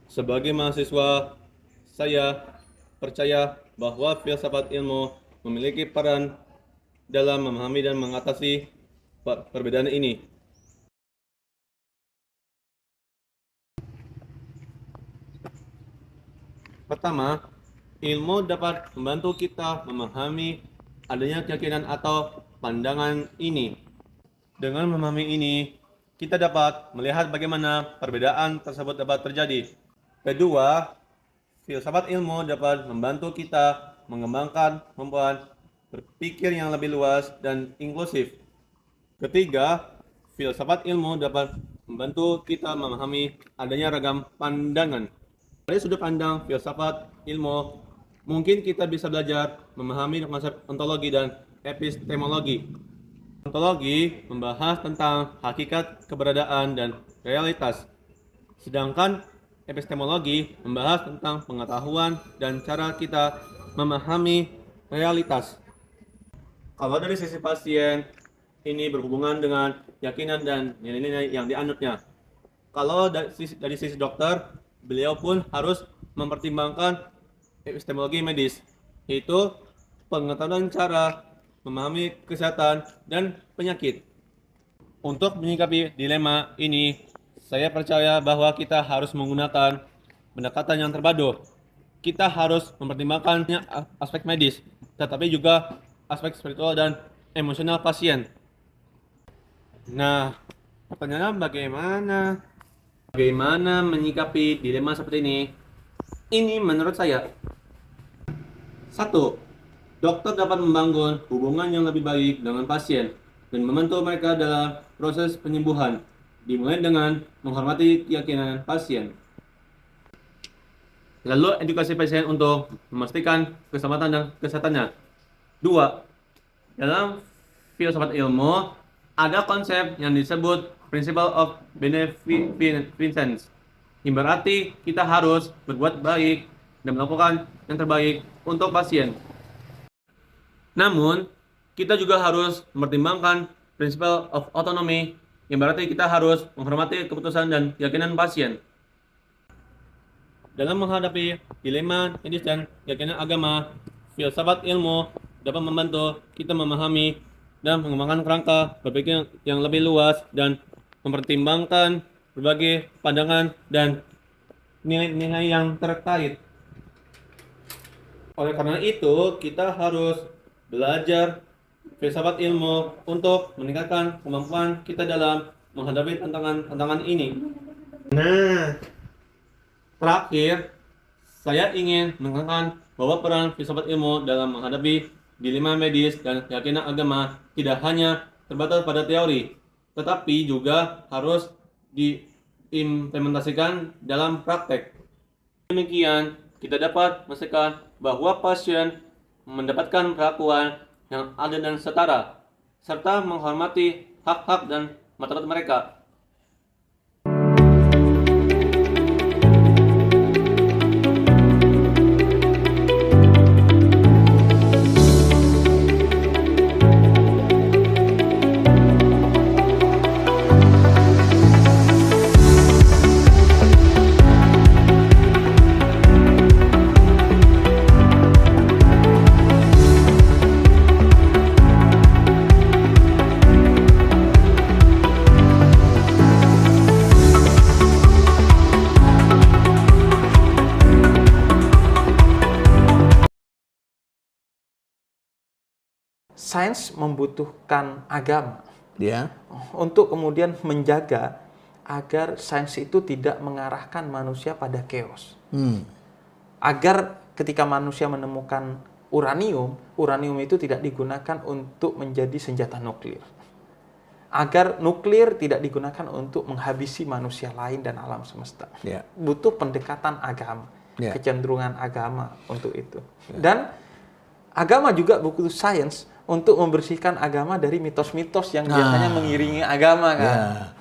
Sebagai mahasiswa, saya percaya bahwa filsafat ilmu memiliki peran dalam memahami dan mengatasi perbedaan ini. Pertama, ilmu dapat membantu kita memahami adanya keyakinan atau pandangan ini. Dengan memahami ini, kita dapat melihat bagaimana perbedaan tersebut dapat terjadi. Kedua, filsafat ilmu dapat membantu kita mengembangkan kemampuan berpikir yang lebih luas dan inklusif. Ketiga, filsafat ilmu dapat membantu kita memahami adanya ragam pandangan. Dari sudut pandang filsafat ilmu, mungkin kita bisa belajar memahami konsep ontologi dan epistemologi. Ontologi membahas tentang hakikat keberadaan dan realitas, sedangkan epistemologi membahas tentang pengetahuan dan cara kita memahami realitas. Kalau dari sisi pasien, ini berhubungan dengan keyakinan dan nilai-nilai yang dianutnya. Kalau dari sisi dokter, beliau pun harus mempertimbangkan epistemologi medis, yaitu pengetahuan cara memahami kesehatan dan penyakit. Untuk menyikapi dilema ini, saya percaya bahwa kita harus menggunakan pendekatan yang terpadu. Kita harus mempertimbangkan aspek medis, tetapi juga aspek spiritual dan emosional pasien. Nah, pertanyaannya bagaimana menyikapi dilema seperti ini? Ini menurut saya. 1. Dokter dapat membangun hubungan yang lebih baik dengan pasien dan membantu mereka dalam proses penyembuhan, dimulai dengan menghormati keyakinan pasien. Lalu edukasi pasien untuk memastikan keselamatan dan kesehatannya. 2. Dalam filsafat ilmu, ada konsep yang disebut Principle of Beneficence, yang berarti kita harus berbuat baik dan melakukan yang terbaik untuk pasien. Namun, kita juga harus mempertimbangkan Principle of Autonomy, yang berarti kita harus menghormati keputusan dan keyakinan pasien. Dalam menghadapi dilema medis dan keyakinan agama, filsafat ilmu dapat membantu kita memahami dan mengembangkan kerangka berpikir yang lebih luas dan mempertimbangkan berbagai pandangan dan nilai-nilai yang terkait. Oleh karena itu, kita harus belajar filsafat ilmu untuk meningkatkan kemampuan kita dalam menghadapi tantangan ini. Nah, terakhir, saya ingin menekankan bahwa peran filsafat ilmu dalam menghadapi dilema medis dan keyakinan agama tidak hanya terbatas pada teori, tetapi juga harus diimplementasikan dalam praktek. Demikian, kita dapat memastikan bahwa pasien mendapatkan perlakuan yang adil dan setara, serta menghormati hak-hak dan martabat mereka. Sains membutuhkan agama Ya. untuk kemudian menjaga agar sains itu tidak mengarahkan manusia pada chaos. Agar ketika manusia menemukan uranium itu tidak digunakan untuk menjadi senjata nuklir. Agar nuklir tidak digunakan untuk menghabisi manusia lain dan alam semesta. Ya. Butuh pendekatan agama, Ya. kecenderungan agama untuk itu. Dan agama juga butuh sains untuk membersihkan agama dari mitos-mitos yang biasanya mengiringi agama kan. Ya.